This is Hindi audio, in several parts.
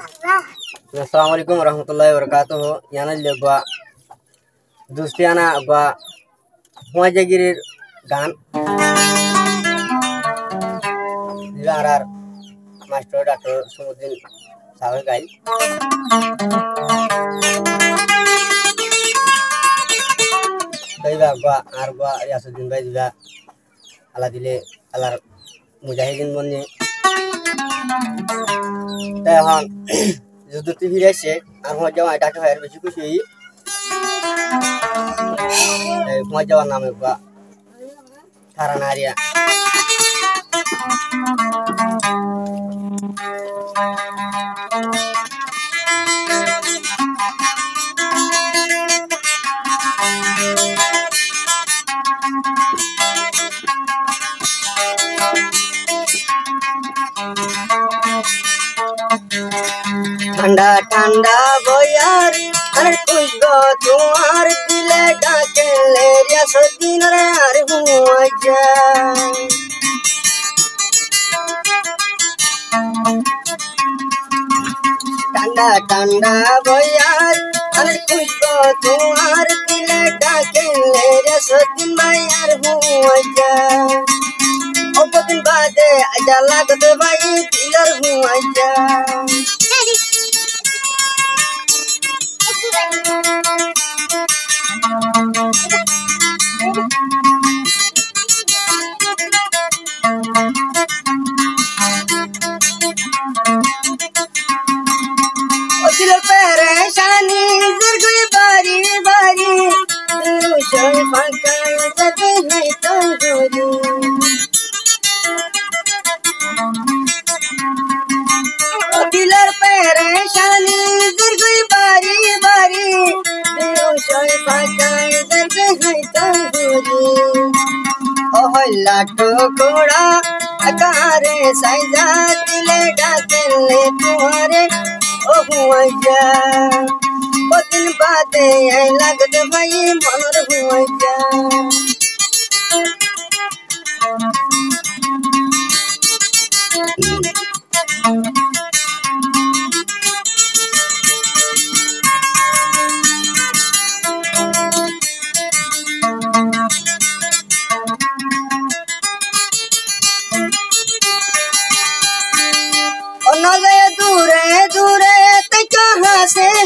Assalamualaikum warahmatullahi wabarakatuh. Yana legwa Dustiana gwa Huajagirir gan Dilarar Master Dr. Sumudin Sawagai Daiba gwa Argwa Yasudin Bai juga ala dile alar mujahidin bonni Tahan Judu TV rese আর তোমার যাওয়া ডাটা হয় বেশি খুশি হই তোমার যাওয়ার নামে বা থারা নারিয়া ठंडा ठंडा बोयार अरे कुछ गो तुम्हार दिले डाके ले रिया सदीन रे अरे हुआ जा ठंडा ठंडा बोयार अरे कुछ गो तुम्हार दिले डाके ले रिया सदीन भाई अरे हुआ जा ओ दिन बाद आजा लागत भाई दिलर हुआ जा दिल परेशानी ज़िंदगी बारी बारी रोशन पंखा जग है तंगोरी दिल परेशानी ज़िंदगी बारी बारी रोशन पंखा जग है तंगोरी ओह लाटो घोड़ा अकारे साइजा दिले डाके ले तुम्हारे हुआ जा वो दिन बातें लगत भाई मर हुआ जा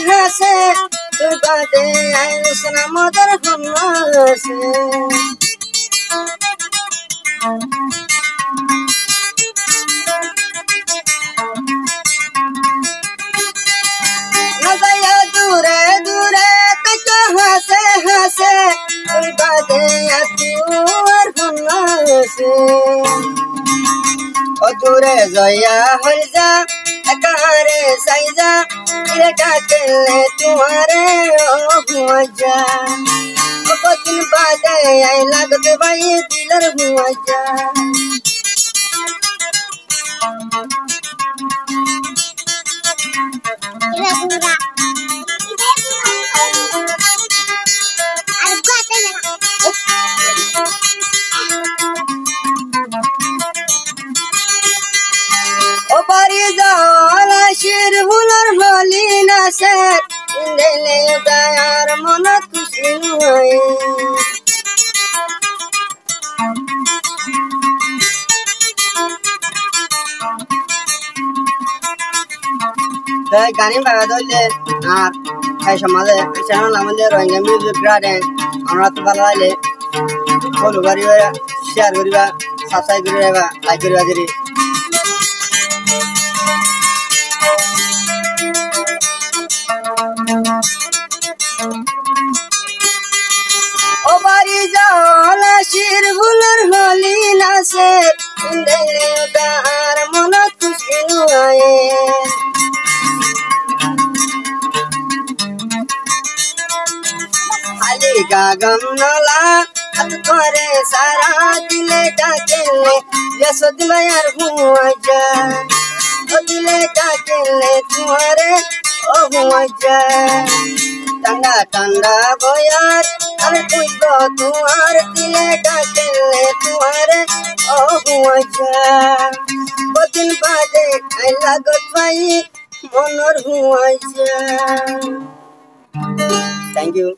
हंसे तू बातें ऐसा मदर हमसे नज़ाया दूरे दूरे तक हंसे हंसे तू बातें और हमसे ओ दूरे जया हर जा अकारे साइजा दिले डाके ले तुम्हारे हुआ जा बहुत दिन बाद आई लागत भाई दिलर हुआ जा ओ बारी जाओला शेर हुनर होली ना से इंदेले यार मन खुशी हुए তাই গানি বাগা দলে আর এই সমাজে চ্যানেল আমাদের রোহিঙ্গা মিউজিক গার্ডেন আমরা তো ভালো লাগে ফলো করিবা শেয়ার করিবা সাবস্ক্রাইব করিবা লাইক করিবা দিরি ओ बारी जाओला शिर हुनर होली ना से इंदेले दार मन खुशी हुए खाली गागम नला हाथ करे सारा दिले डाके ले यशोद यार हुआ जा ओ दिले डाके ले तुम्हारे ओ हुआ जा ठंडा ठंडा बोयार अरे कोई गो तुम्हार दिले डाके ले तुम्हारे ओ हुआ जा वो दिन बाद आई लागत भाई মনর হুয়া যায়। Thank you.